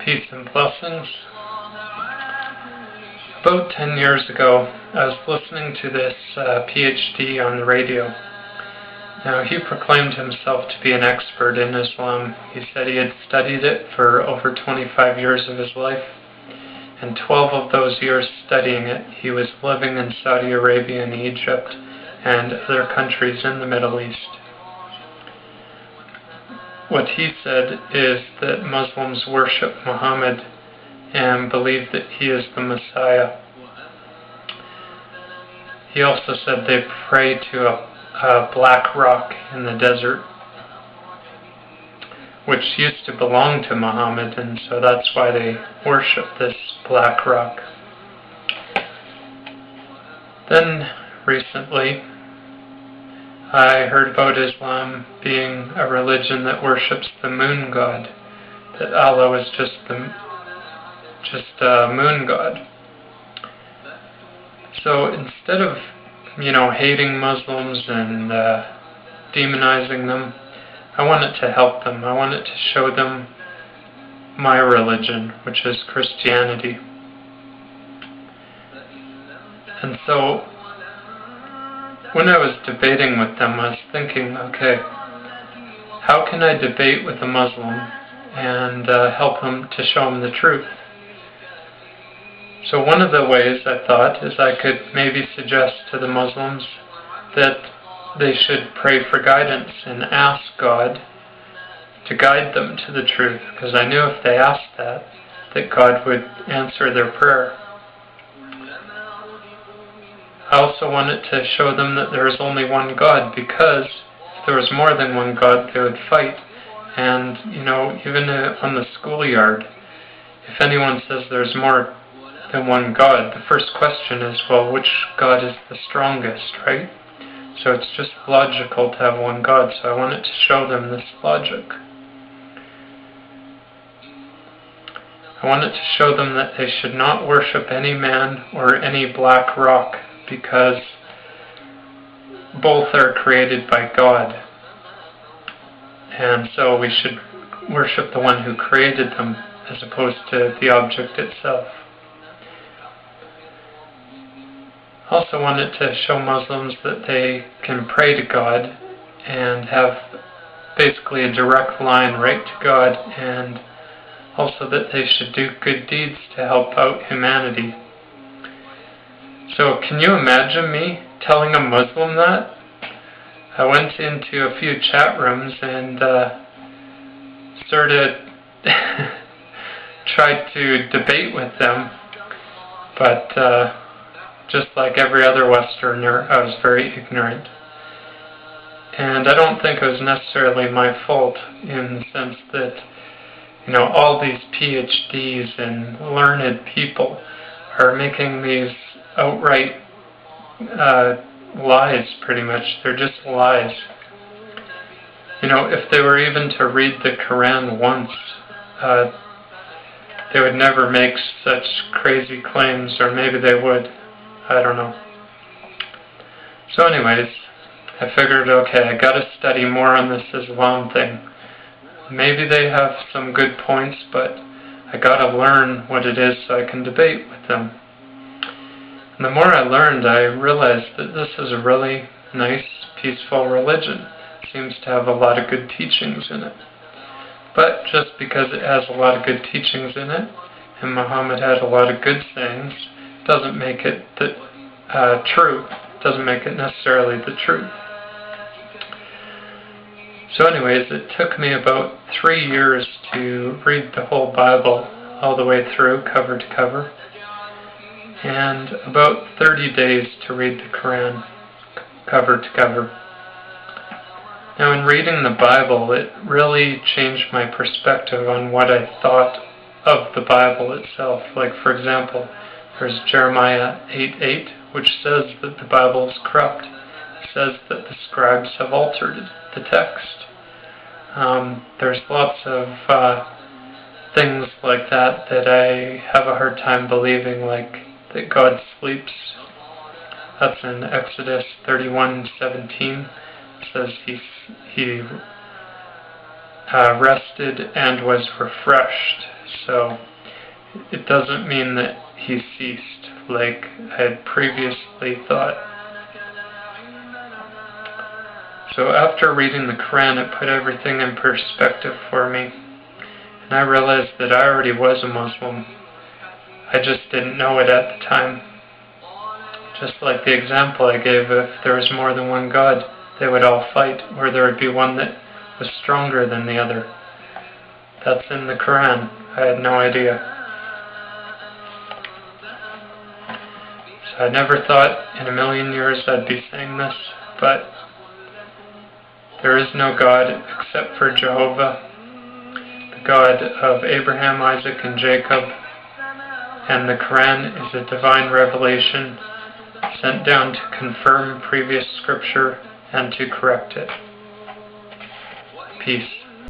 Peace and blessings. About 10 years ago, I was listening to this PhD on the radio. Now, he proclaimed himself to be an expert in Islam. He said he had studied it for over 25 years of his life, and 12 of those years studying it, he was living in Saudi Arabia and Egypt and other countries in the Middle East. What he said is that Muslims worship Muhammad and believe that he is the Messiah. He also said they pray to a black rock in the desert, which used to belong to Muhammad, and so that's why they worship this black rock. Then, recently, I heard about Islam being a religion that worships the moon god, that Allah was just a moon god. So instead of, hating Muslims and demonizing them, I wanted to help them. I wanted to show them my religion, which is Christianity. And so, when I was debating with them, I was thinking, okay, how can I debate with a Muslim and help him to show him the truth? So one of the ways I thought is I could maybe suggest to the Muslims that they should pray for guidance and ask God to guide them to the truth, because I knew if they asked that God would answer their prayer. I also wanted to show them that there is only one God, because if there was more than one God, they would fight. And, even on the schoolyard, if anyone says there's more than one God, the first question is, well, which God is the strongest, right? So it's just logical to have one God, so I wanted to show them this logic. I wanted to show them that they should not worship any man or any black rock, because both are created by God. And so we should worship the one who created them as opposed to the object itself. I also wanted to show Muslims that they can pray to God and have basically a direct line right to God, and also that they should do good deeds to help out humanity. So can you imagine me telling a Muslim that? I went into a few chat rooms and tried to debate with them, but just like every other Westerner, I was very ignorant. And I don't think it was necessarily my fault, in the sense that, all these PhDs and learned people are making these outright lies, pretty much. They're just lies. If they were even to read the Quran once, they would never make such crazy claims, or maybe they would. I don't know. So anyways, I figured, okay, I gotta study more on this Islam thing. Maybe they have some good points, but I gotta learn what it is so I can debate with them. And the more I learned, I realized that this is a really nice, peaceful religion. It seems to have a lot of good teachings in it. But just because it has a lot of good teachings in it, and Muhammad had a lot of good sayings, doesn't make it true. Doesn't make it necessarily the truth. So anyways, it took me about 3 years to read the whole Bible all the way through, cover to cover, and about 30 days to read the Quran cover to cover. Now, in reading the Bible, it really changed my perspective on what I thought of the Bible itself. Like, for example, there's Jeremiah 8:8, which says that the Bible is corrupt. It says that the scribes have altered the text. There's lots of things like that I have a hard time believing, like that God sleeps. That's in Exodus 31:17. It says he rested and was refreshed. So it doesn't mean that he ceased like I had previously thought. So after reading the Quran, it put everything in perspective for me. And I realized that I already was a Muslim. I just didn't know it at the time. Just like the example I gave, if there was more than one God, they would all fight, or there would be one that was stronger than the other. That's in the Quran. I had no idea. So I never thought in a million years I'd be saying this, but there is no God except for Jehovah, the God of Abraham, Isaac, and Jacob, and the Quran is a divine revelation sent down to confirm previous scripture and to correct it. Peace.